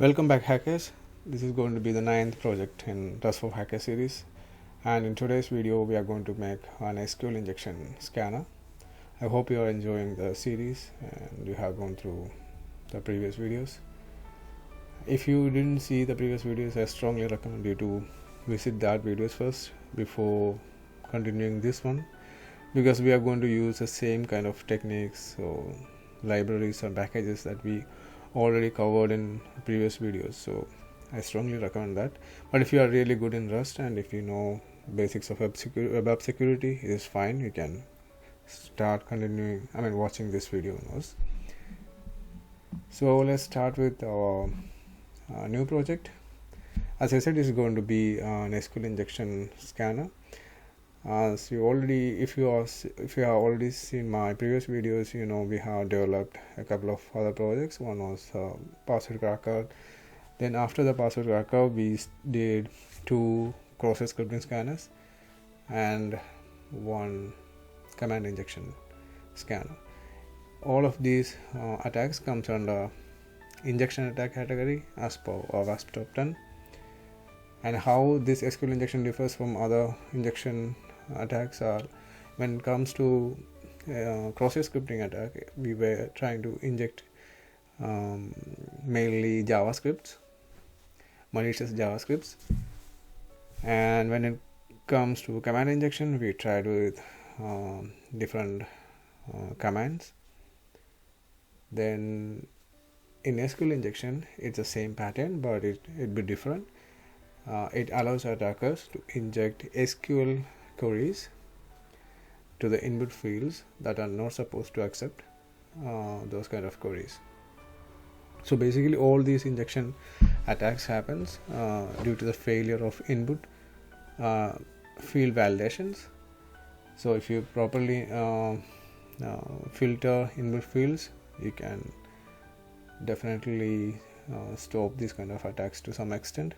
Welcome back, hackers. This is going to be the 9th project in Rust for Hacker series, and in today's video we are going to make an SQL injection scanner. I hope you are enjoying the series and you have gone through the previous videos. If you didn't see the previous videos, I strongly recommend you to visit that videos first before continuing this one, because we are going to use the same kind of techniques or libraries or packages that we already covered in previous videos, so I strongly recommend that. But if you are really good in Rust and if you know basics of web app security, it is fine. You can start watching this video now. So let's start with our new project. As I said, it's going to be an SQL injection scanner. If you have already seen my previous videos, you know we have developed a couple of other projects. One was password cracker. Then after the password cracker, we did 2 cross-site scripting scanners and 1 command injection scanner. All of these attacks comes under injection attack category as per our WASP top 10. And how this SQL injection differs from other injection attacks are, when it comes to cross-site scripting attack, we were trying to inject mainly JavaScripts, malicious JavaScripts, and when it comes to command injection, we tried with different commands. Then in SQL injection, it's the same pattern, but it be different. It allows attackers to inject SQL queries to the input fields that are not supposed to accept those kind of queries. So basically all these injection attacks happens due to the failure of input field validations. So if you properly filter input fields, you can definitely stop these kind of attacks to some extent.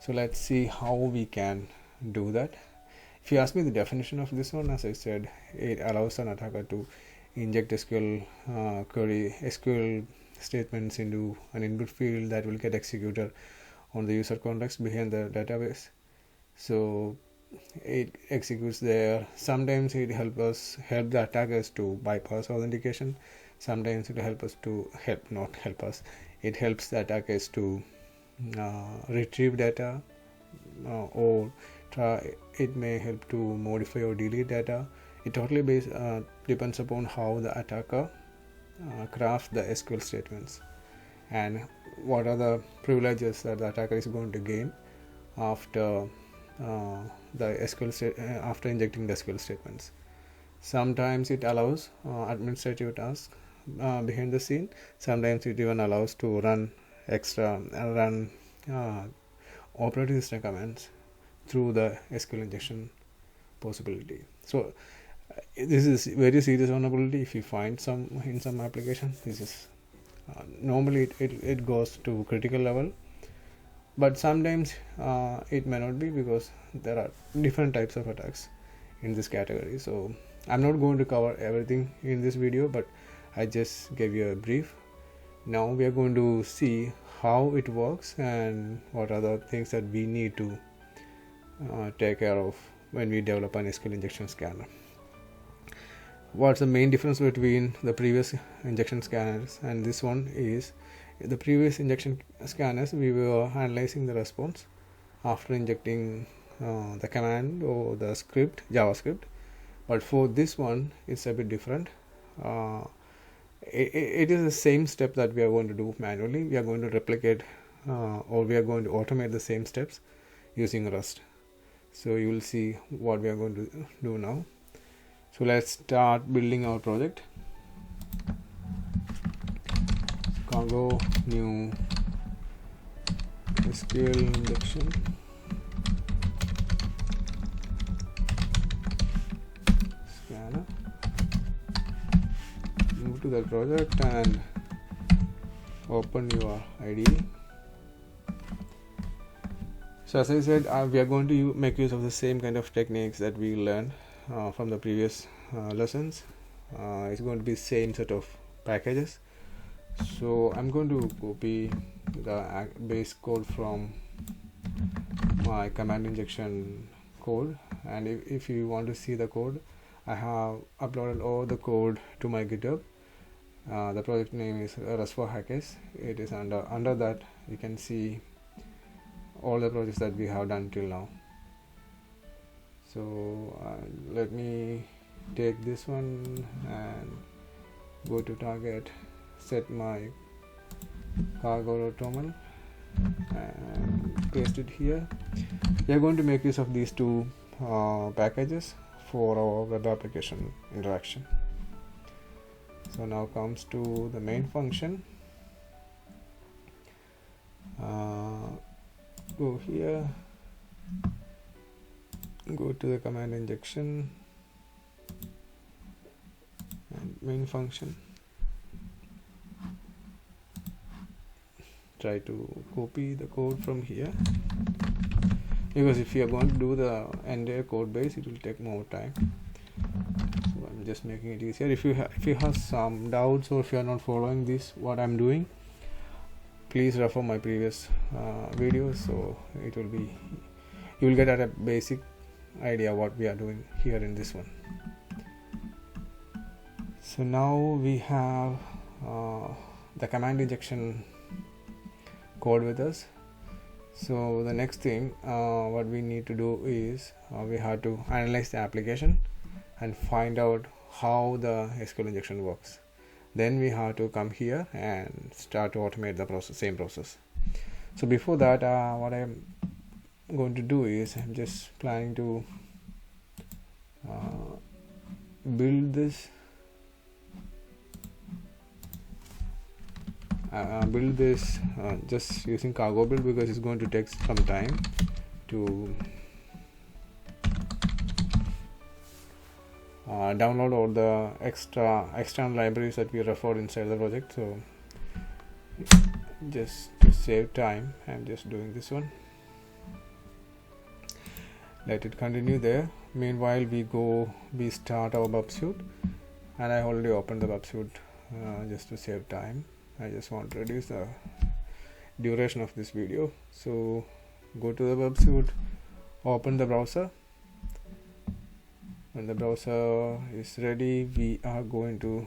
So let's see how we can do that. If you ask me the definition of this one, as I said, it allows an attacker to inject SQL statements into an input field that will get executed on the user context behind the database. So it executes there. Sometimes it help the attackers to bypass authentication. Sometimes it helps the attackers to retrieve data, or it may help to modify or delete data. It totally depends upon how the attacker crafts the SQL statements and what are the privileges that the attacker is going to gain after after injecting the SQL statements. Sometimes it allows administrative tasks behind the scene. Sometimes it even allows to run operating system commands through the SQL injection possibility. So this is very serious vulnerability. If you find in some application, this is normally it goes to critical level, but sometimes it may not be, because there are different types of attacks in this category. So I'm not going to cover everything in this video, but I just gave you a brief. Now we are going to see how it works and what are the things that we need to take care of when we develop an SQL injection scanner. What's the main difference between the previous injection scanners and this one is, the previous injection scanners we were analyzing the response after injecting the command or the script, JavaScript, but for this one it's a bit different. It is the same step that we are going to do manually. We are going to replicate or we are going to automate the same steps using Rust. So you will see what we are going to do now. So let's start building our project. Cargo new SQL injection scanner. Move to the project and open your IDE. So as I said, we are going to make use of the same kind of techniques that we learned from the previous lessons. It's going to be same set of packages. So I'm going to copy the base code from my command injection code, and if you want to see the code, I have uploaded all the code to my GitHub. The project name is Rust for Hackers. It is under that you can see all the projects that we have done till now. So let me take this one and go to target, set my cargo terminal and paste it here. We are going to make use of these two packages for our web application interaction. So now comes to the main function. Go here, go to the command injection and main function. Try to copy the code from here, because if you are going to do the entire code base, it will take more time. So I'm just making it easier. If you have some doubts, or if you are not following this what I'm doing, please refer my previous videos, so it will be, you will get at a basic idea what we are doing here in this one. So now we have the command injection code with us. So the next thing what we need to do is we have to analyze the application and find out how the SQL injection works. Then we have to come here and start to automate the same process. So before that, what I'm going to do is I'm just planning to build this just using cargo build, because it's going to take some time to download all the external libraries that we referred inside the project. So just to save time, I'm just doing this one. Let it continue there. Meanwhile, we start our bub suite, and I already opened the bub suite just to save time. I just want to reduce the duration of this video. So go to the web suite, open the browser. When the browser is ready, we are going to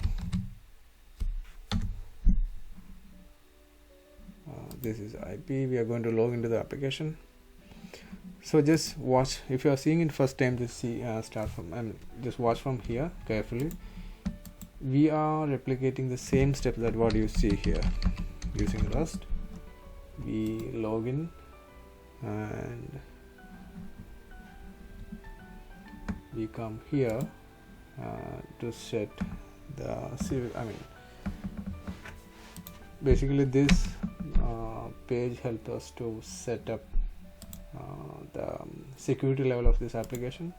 this is IP. We are going to log into the application. So just watch. If you are seeing it first time, just start from just watch from here carefully. We are replicating the same steps that what you see here using Rust. We log in and we come here to set the basically this page helps us to set up the security level of this application.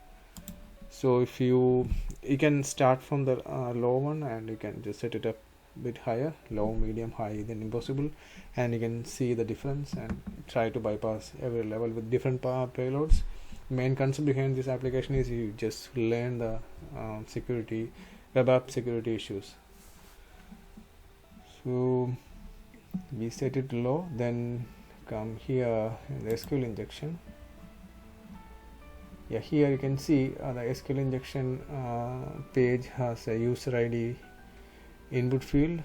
So if you can start from the low one, and you can just set it up a bit higher, low, medium, high, then impossible, and you can see the difference and try to bypass every level with different payloads. Main concept behind this application is you just learn the web app security issues. So we set it low, then come here in the SQL injection. Yeah, here you can see the SQL injection page has a user ID input field.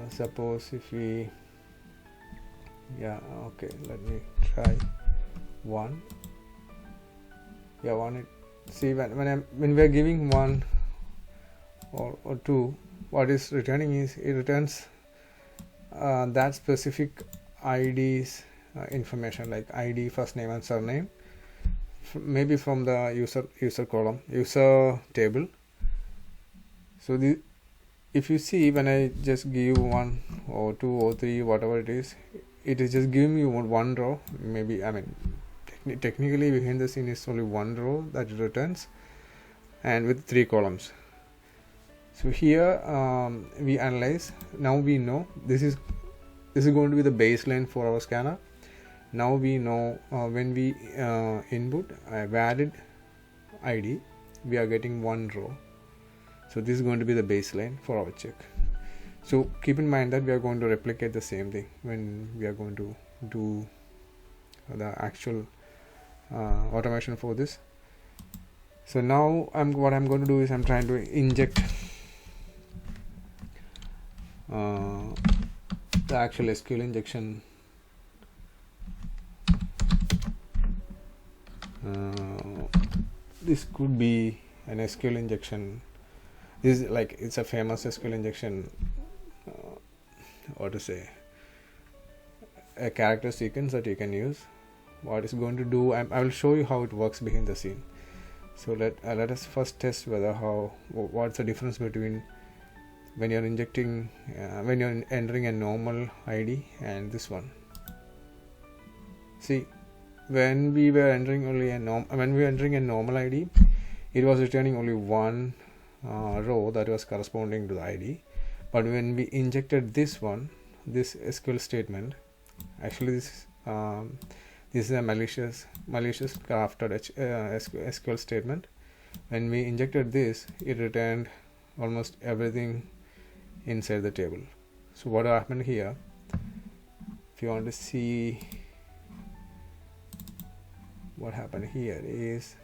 Suppose if we let me try one. See, when we are giving one or two, what is returning is it returns that specific ID's information, like ID, first name and surname, maybe from the user table. So if you see, when I just give 1 or 2 or 3, whatever it is just giving me one row. Maybe technically behind the scene is only one row that it returns, and with 3 columns. So here we analyze. Now we know this is going to be the baseline for our scanner. Now we know when we input a valid ID, we are getting 1 row. So this is going to be the baseline for our check. So keep in mind that we are going to replicate the same thing when we are going to do the actual automation for this. So now what I'm going to do is I'm trying to inject the actual SQL injection this could be an SQL injection. This is like, it's a famous SQL injection, or to say a character sequence that you can use. What it's going to do, I will show you how it works behind the scene. So let us first test whether what's the difference between when you're injecting when you're entering a normal ID and this one. See, when we were entering a normal ID, it was returning only one row that was corresponding to the ID. But when we injected this SQL statement, actually this is a malicious crafted SQL statement. When we injected this, it returned almost everything inside the table. So what happened here, if you want to see what happened here, is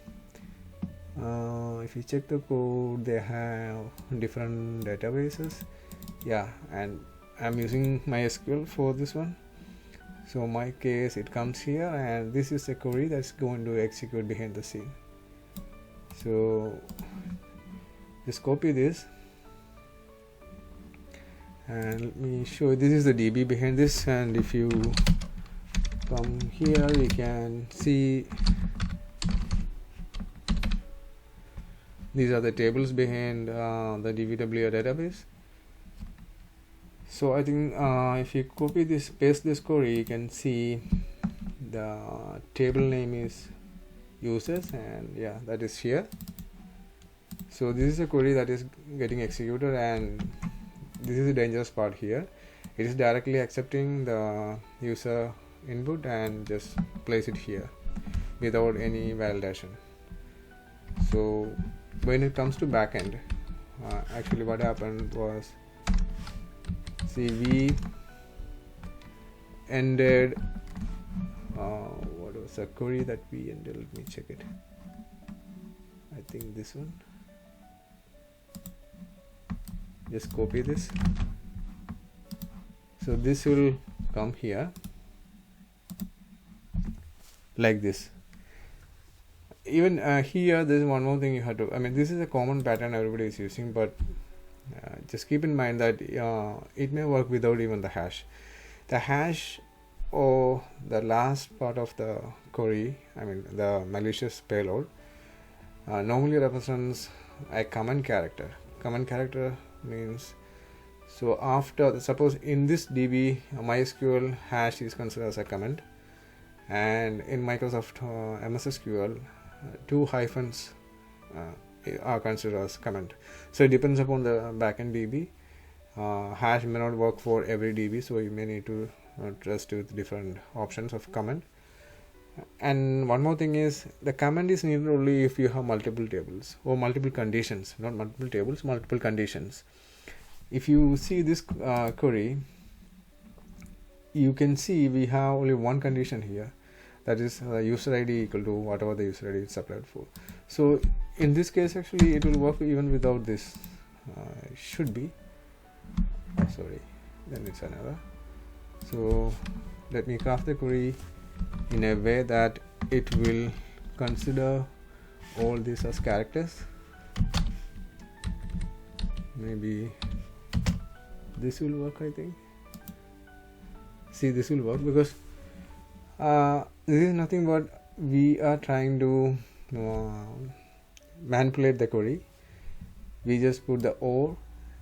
if you check the code, they have different databases. Yeah, and I'm using MySQL for this one. So in my case, it comes here, and this is a query that's going to execute behind the scene. So just copy this, and let me show you. This is the DB behind this, and if you come here, we can see these are the tables behind the DVWA database. So I think if you copy this, paste this query, you can see the table name is users, and yeah, that is here. So this is a query that is getting executed, and this is the dangerous part here. It is directly accepting the user input and just place it here without any validation. So when it comes to backend, actually what happened was, see, we ended what was the query that we ended? Let me check it. I think this one. Just copy this. So this will come here like this. Even here, there is one more thing you have to, this is a common pattern everybody is using, but just keep in mind that it may work without even the hash. The hash, or the last part of the query, the malicious payload, normally represents a comment character. Comment character means, so after, suppose in this DB, MySQL hash is considered as a comment, and in Microsoft MS SQL, 2 hyphens are considered as comment. So it depends upon the backend DB. Hash may not work for every DB, so you may need to trust with different options of comment. And one more thing is, the comment is needed only if you have multiple tables or multiple conditions, not multiple tables, multiple conditions. If you see this query, you can see we have only one condition here, that is user ID equal to whatever the user ID is supplied for. So in this case, actually it will work even without this. Should be, sorry, then it's another. So let me craft the query in a way that it will consider all these as characters. Maybe this will work, I think. See, this will work because this is nothing but we are trying to manipulate the query. We just put the or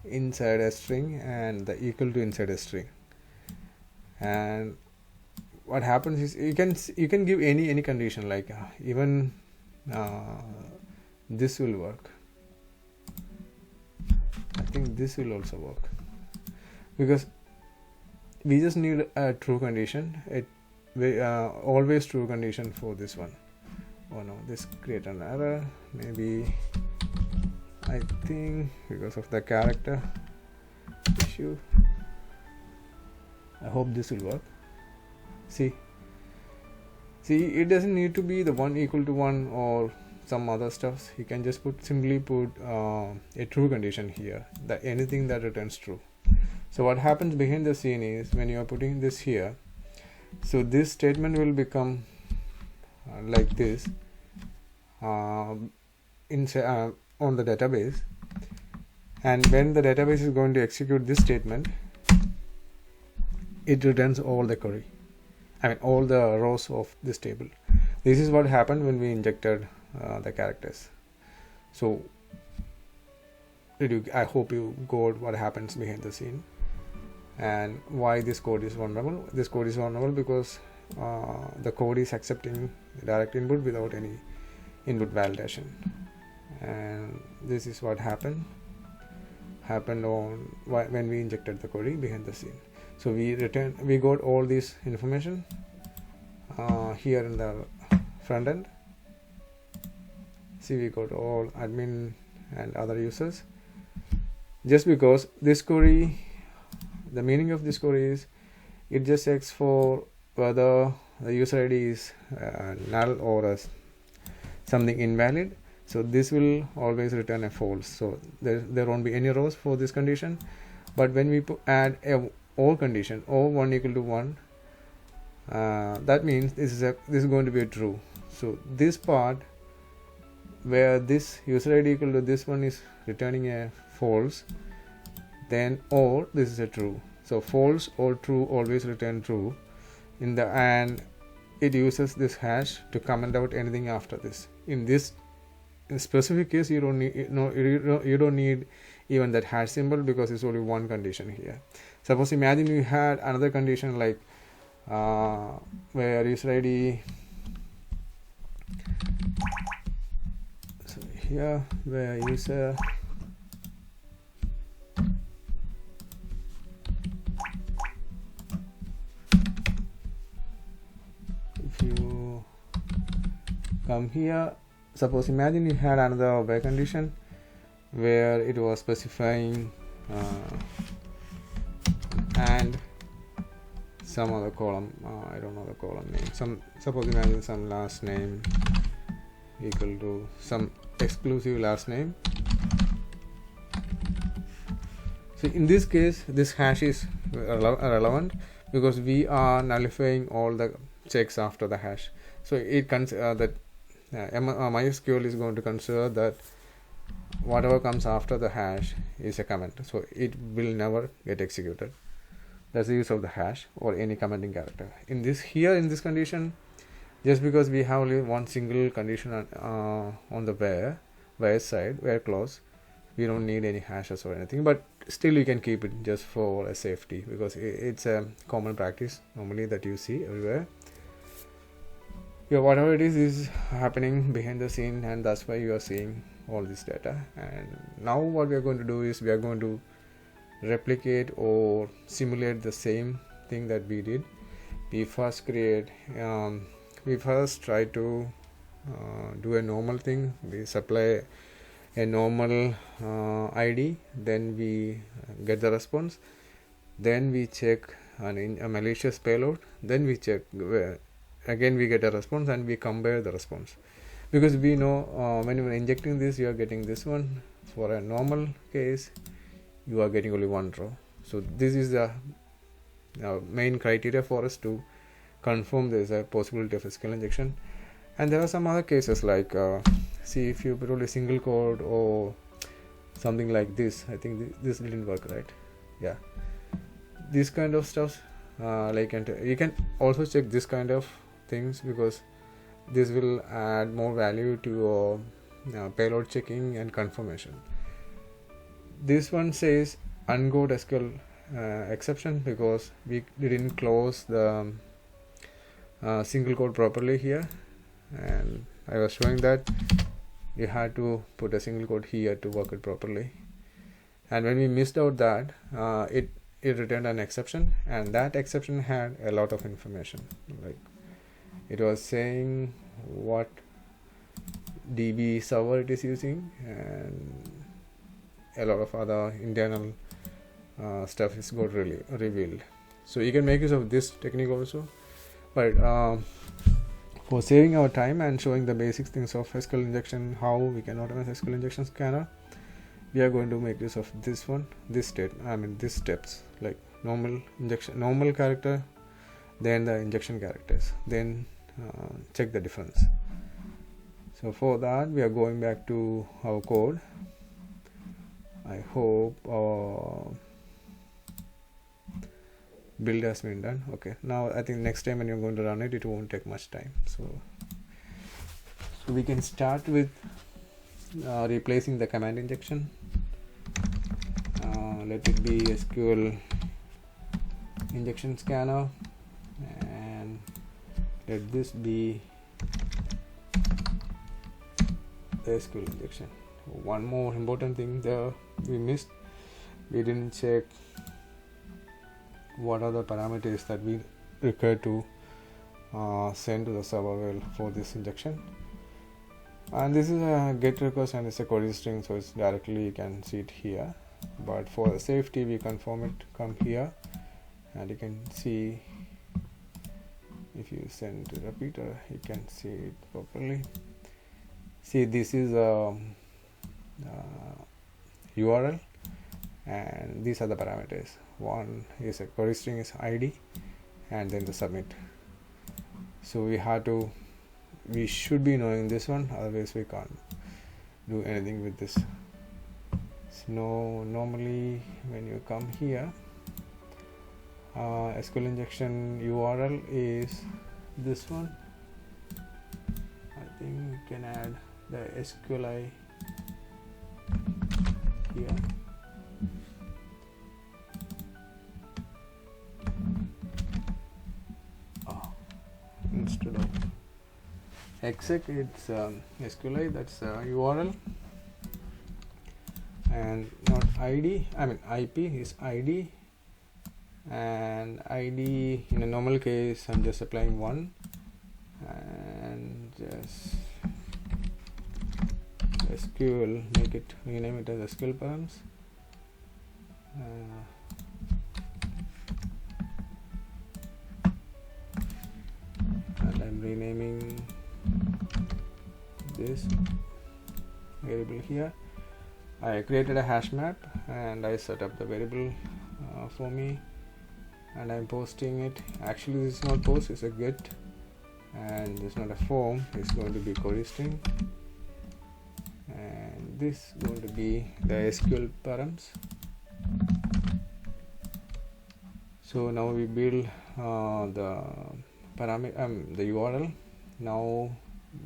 inside a string and the equal to inside a string, and what happens is you can give any condition, like even this will work. I think this will also work because we just need a true condition. Always true condition for this one. Oh no, this create an error. Maybe I think because of the character, it issue. I hope this will work. See, it doesn't need to be the 1 equal to 1 or some other stuff. You can just simply put a true condition here, that anything that returns true. So what happens behind the scene is, when you are putting this here, so this statement will become like this on the database, and when the database is going to execute this statement, it returns all the query, all the rows of this table. This is what happened when we injected the characters. So I hope you got what happens behind the scene and why this code is vulnerable. This code is vulnerable because the code is accepting direct input without any input validation, and this is what happened on when we injected the query behind the scene. So we got all this information here in the front end. See, we got all admin and other users. Just because this query, the meaning of this query is, it just checks for whether the user ID is null or something invalid. So this will always return a false. So there won't be any rows for this condition. But when we add a or condition, or 1 equal to 1, that means this is going to be a true. So this part where this user ID equal to this one is returning a false, then or this is a true. So false or true always return true and it uses this hash to comment out anything after this. In specific case, you don't need even that hash symbol, because it's only one condition here. Suppose imagine you had another condition like where user ID, so here where user if you come here, suppose imagine you had another where condition where it was specifying and some other column, I don't know the column name, suppose imagine some last name equal to some exclusive last name. So in this case, this hash is relevant because we are nullifying all the checks after the hash. So it that MySQL is going to consider that whatever comes after the hash is a comment, so it will never get executed. That's the use of the hash or any commenting character. In this condition, just because we have only one single condition on the where side, where clause, we don't need any hashes or anything, but still you can keep it just for a safety, because it's a common practice normally that you see everywhere. Yeah, whatever it is happening behind the scene, and that's why you are seeing all this data. And now what we are going to do is we are going to replicate or simulate the same thing that we did. We first try to do a normal thing. We supply a normal ID, then we get the response, then we check a malicious payload, then we check again we get a response, and we compare the response, because we know when you are injecting this, you are getting this one. For a normal case, you are getting only one row. So this is the main criteria for us to confirm there is a possibility of SQL injection. And there are some other cases like see, if you put only single code or something like this, I think this didn't work, right? Yeah, this kind of stuff you can also check this kind of things, because this will add more value to your payload checking and confirmation. This one says ungood SQL exception, because we didn't close the single code properly here, and I was showing that you had to put a single code here to work it properly. And when we missed out that, it returned an exception, and that exception had a lot of information. Like, it was saying what DB server it is using, and a lot of other internal stuff is got really revealed. So you can make use of this technique also, but for saving our time and showing the basic things of SQL injection, how we can automate SQL injection scanner, we are going to make use of this these steps, like normal injection, normal character, then the injection characters, then check the difference. So for that we are going back to our code. I hope our build has been done. Okay, now I think next time when you're going to run it, it won't take much time. So we can start with replacing the command injection. Let it be SQL injection scanner, and let this be the SQL injection. One more important thing there we missed, we didn't check what are the parameters that we require to send to the server well for this injection. And this is a get request and it's a query string, so it's directly, you can see it here, but for the safety we confirm it, come here, and you can see if you send to repeater you can see it properly. See, this is a URL and these are the parameters. One is a query string is ID and then the submit. So we should be knowing this one, otherwise we can't do anything with this. So normally when you come here, SQL injection URL is this one. I think you can add the SQLI here. Instead of exec, it's SQLI, that's URL, and not ID. I mean IP is ID, and ID in a normal case I'm just applying 1 and just SQL, make it, rename it as SQL params. And I'm renaming this variable here. I created a hash map and I set up the variable for me, and I'm posting it. Actually this is not post, it's a get, and it's not a form, it's going to be query string, and this is going to be the SQL params. So now we build the parameter, the URL. Now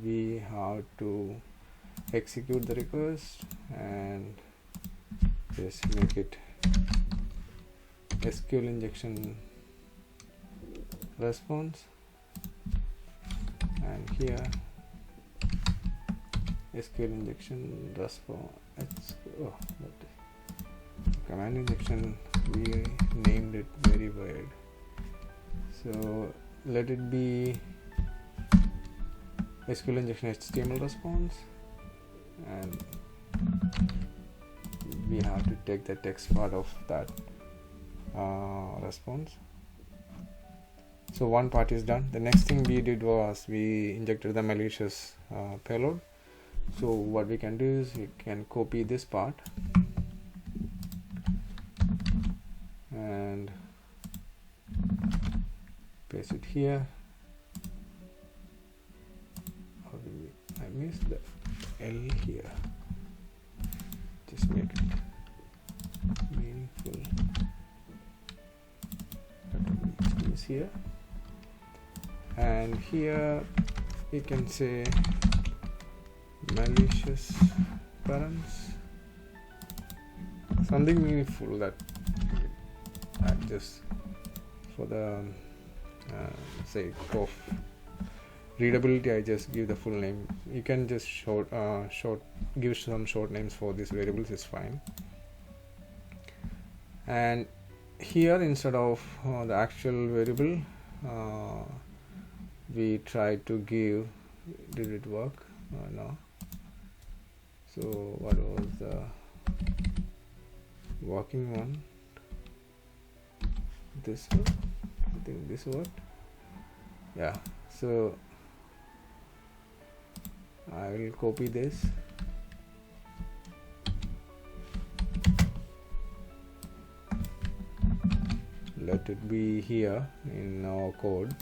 we have to execute the request and just make it SQL injection response, and here SQL injection response. Command injection, we named it very weird, so let it be SQL injection HTML response, and we have to take the text part of that response. So one part is done. The next thing we did was we injected the malicious payload. So what we can do is we can copy this part and paste it here. I missed the L here. Just make it meaningful. Is here, and here we can say malicious params, something meaningful that I just for the sake of readability I just give the full name. You can just give some short names for these variables, is fine. And here instead of the actual variable we try to give, did it work? No. So what was the working one? this one. I think this worked. Yeah, so I will copy this. Let it be here in our code.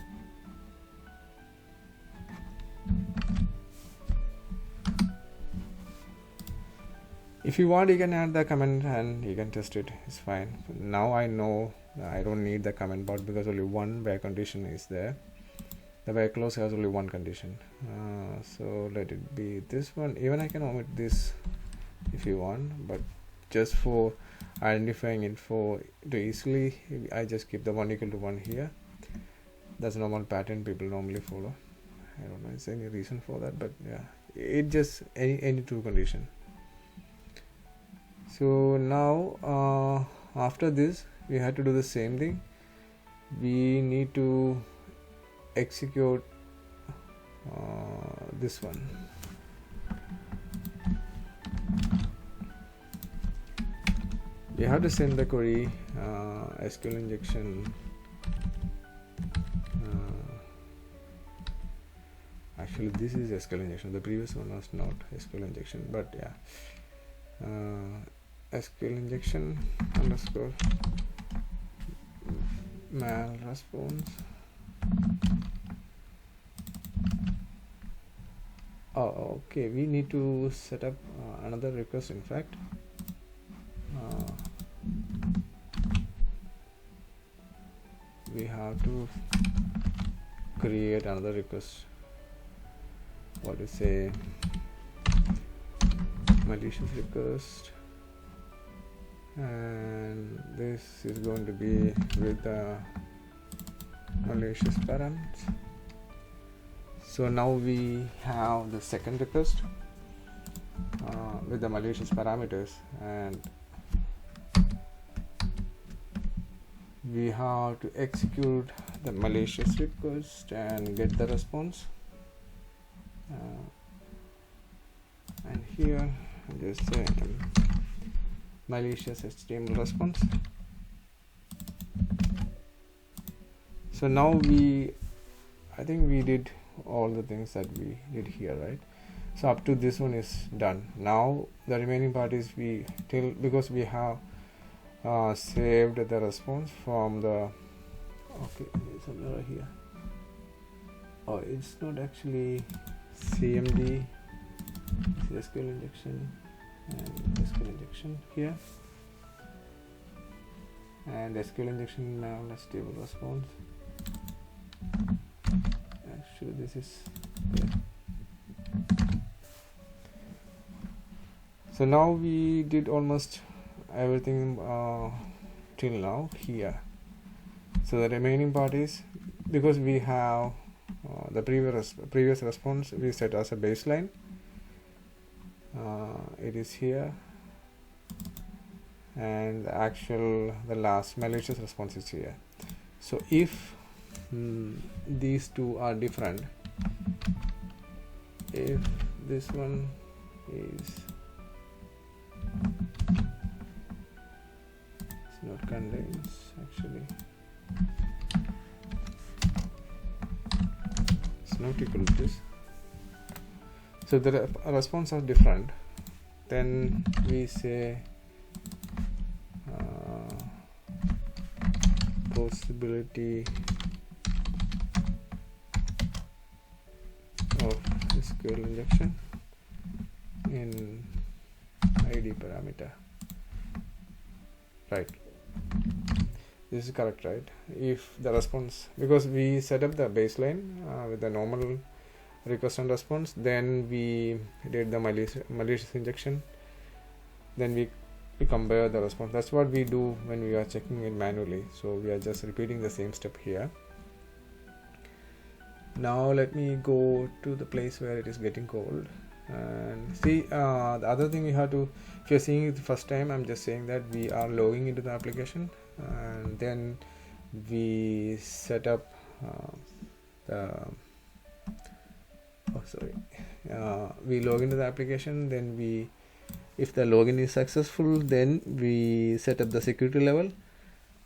If you want, you can add the comment and you can test it. It's fine. Now I know I don't need the comment part because only one where condition is there. The where clause has only one condition. So let it be this one. Even I can omit this if you want, but just for identifying it to easily, I just keep the 1 equal to 1 here. That's a normal pattern people normally follow. I don't know if there's any reason for that, but yeah, it just any true condition. So now after this we have to do the same thing. We need to execute this one. We have to send the query SQL injection. Actually this is SQL injection, the previous one was not SQL injection, but yeah, SQL injection underscore mal response. Oh, okay, we need to set up another request. In fact, we have to create another request. What to say? Malicious request, and this is going to be with the malicious parameters. So now we have the second request with the malicious parameters, and we have to execute the malicious request and get the response. And here just say malicious HTML response. So now I think we did all the things that we did here, right? So up to this one is done. Now the remaining part is because we have saved the response from the it's an error here. Oh, it's not actually CMD, SQL injection and SQL injection here, and SQL injection now stable response. Actually this is here. So now we did almost everything till now here. So the remaining part is, because we have the previous response we set as a baseline, it is here, and the last malicious response is here. So if these two are different, if this one is it's not contains, actually it's not equal to this, so the response are different, then we say possibility of SQL injection in ID parameter, right? This is correct, right? If the response, because we set up the baseline with the normal request and response, then we did the malicious injection, then we compare the response. That's what we do when we are checking it manually, so we are just repeating the same step here. Now let me go to the place where it is getting cold and see the other thing you have to, if you're seeing it the first time, I'm just saying that we are logging into the application, and then we set up we log into the application, then if the login is successful, then we set up the security level,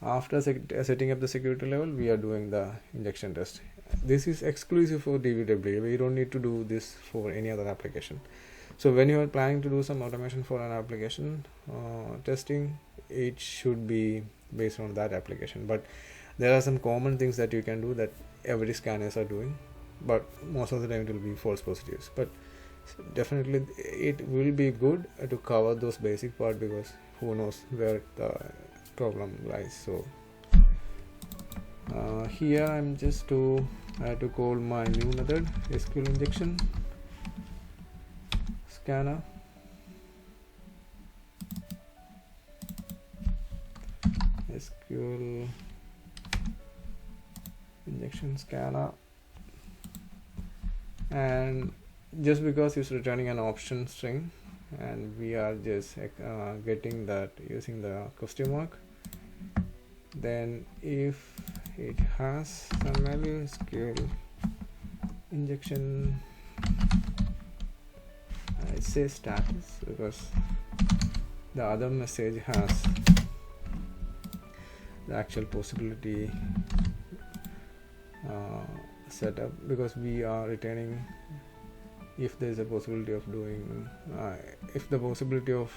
After setting up the security level, we are doing the injection test. This is exclusive for DVWA. We don't need to do this for any other application. So when you are planning to do some automation for an application testing, it should be based on that application. But there are some common things that you can do that every scanners are doing, but most of the time it will be false positives. But definitely it will be good to cover those basic part, because who knows where the problem lies. So here I'm just I have to call my new method, SQL injection scanner. SQL injection scanner, and just because it's returning an option string, and we are just getting that using the question mark. Then if it has some value, SQL injection, I say status because the other message has the actual possibility set up, because we are returning if there is a possibility of doing if the possibility of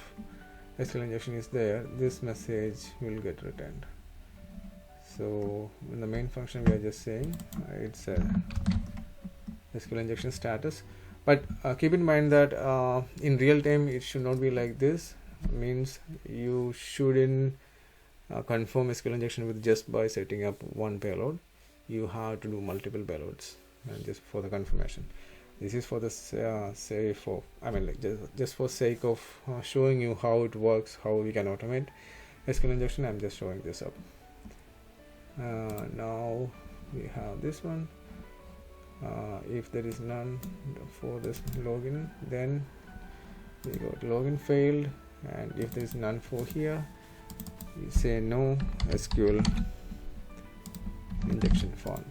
SQL injection is there, this message will get returned. So in the main function we are just saying it's a SQL injection status, but keep in mind that in real time it should not be like this. Means you shouldn't confirm SQL injection with just by setting up one payload. You have to do multiple payloads, and just for the confirmation. This is for the just for sake of showing you how it works, how we can automate SQL injection. I'm just showing this up. Now we have this one. If there is none for this login, then we got login failed, and if there is none for here, we say no SQL injection found.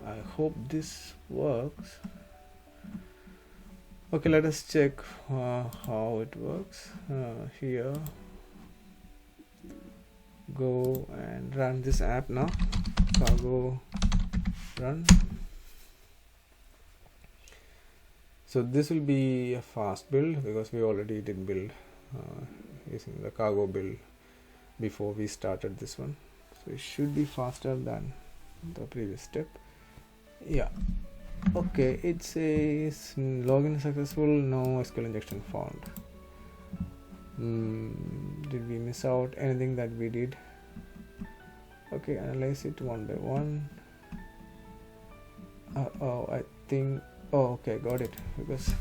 I hope this works. Okay, let us check how it works. Here, go and run this app now. Cargo run. So this will be a fast build because we already did build using the cargo build before we started this one. So it should be faster than the previous step. Yeah, okay, it says login successful, no SQL injection found. Did we miss out anything that we did? Okay, analyze it one by one. I think, okay, got it, because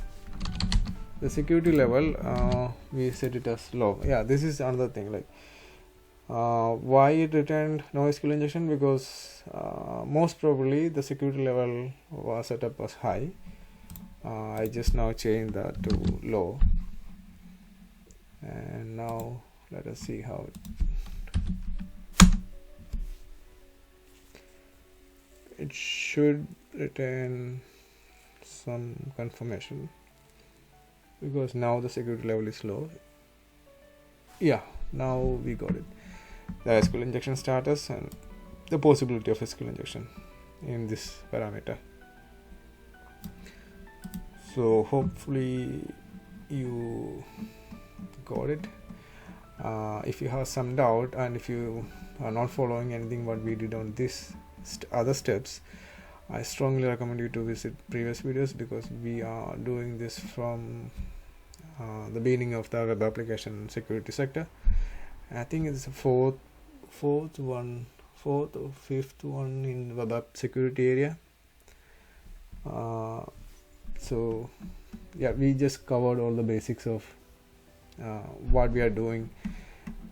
the security level we set it as low. Yeah, this is another thing, like why it returned no SQL injection, because most probably the security level was set up as high. I just now changed that to low, and now let us see how it should return some confirmation, because now the security level is low. Yeah, now we got it, the SQL injection status and the possibility of SQL injection in this parameter. So hopefully you got it. If you have some doubt, and if you are not following anything what we did on this other steps, I strongly recommend you to visit previous videos, because we are doing this from the beginning of the web application security sector. I think it's the fourth or fifth one in web app security area. So yeah, we just covered all the basics of what we are doing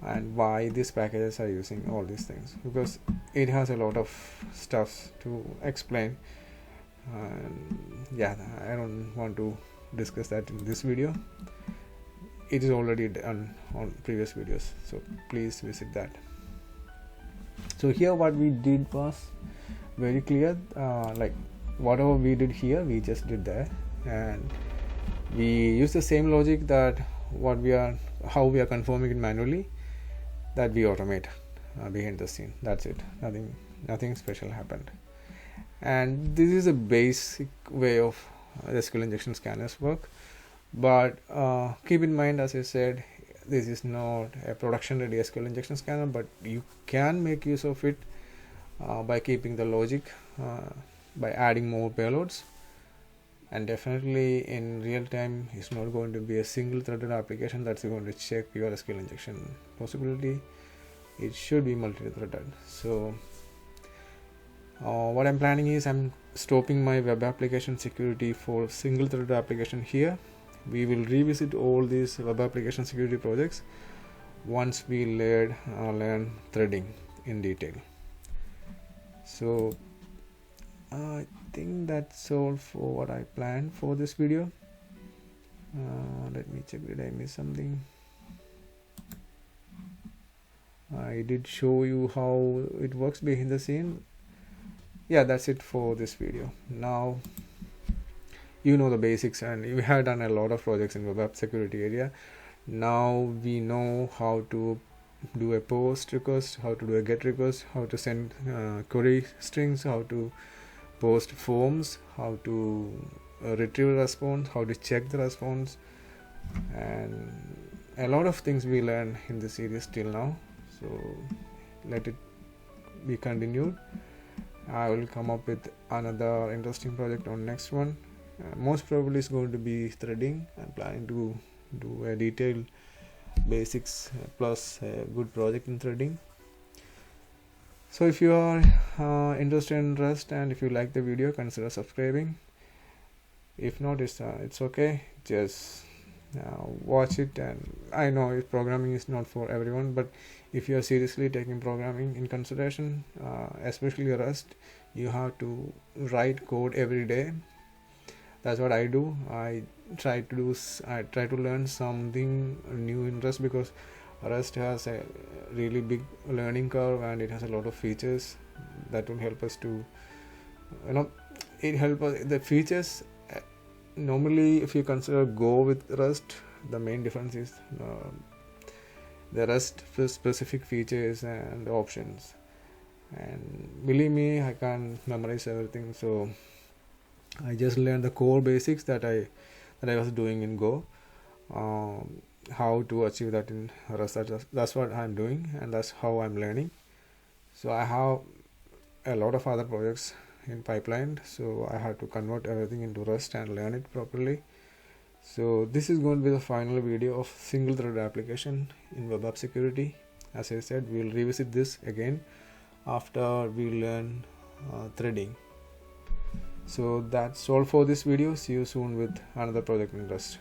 and why these packages are using all these things, because it has a lot of stuff to explain, and yeah, I don't want to discuss that in this video. It is already done on previous videos, so please visit that. So here what we did was very clear, like whatever we did here we just did there, and we use the same logic that how we are confirming it manually. that we automate behind the scene. That's it. Nothing special happened. And this is a basic way of SQL injection scanners work. But keep in mind, as I said, this is not a production ready SQL injection scanner, but you can make use of it by keeping the logic, by adding more payloads. And definitely in real time, it's not going to be a single threaded application that's going to check your SQL injection possibility. It should be multi-threaded. So what I'm planning is I'm stopping my web application security for single threaded application here. We will revisit all these web application security projects once we learn threading in detail. So I think that's all for what I planned for this video. Let me check, did I miss something? I did show you how it works behind the scene. Yeah, that's it for this video. Now you know the basics, and we have done a lot of projects in the web security area. Now we know how to do a post request, how to do a get request, how to send query strings, how to post forms, how to retrieve a response, how to check the response, and a lot of things we learned in this series till now. So let it be continued. I will come up with another interesting project on next one. Most probably it's going to be threading. I'm planning to do a detailed basics plus a good project in threading. So if you are interested in Rust and if you like the video, consider subscribing. If not, it's okay. Just watch it. And I know programming is not for everyone, but if you are seriously taking programming in consideration, especially Rust, you have to write code every day. That's what I do. I try to learn something new in Rust, because Rust has a really big learning curve and it has a lot of features that will help us to, the features. Normally, if you consider Go with Rust, the main difference is the Rust specific features and options. And believe me, I can't memorize everything, so I just learned the core basics that I was doing in Go. How to achieve that in Rust, that's what I'm doing, and that's how I'm learning. So I have a lot of other projects in pipeline, so I have to convert everything into Rust and learn it properly. So this is going to be the final video of single thread application in web app security. As I said, we will revisit this again after we learn threading. So that's all for this video. See you soon with another project in Rust.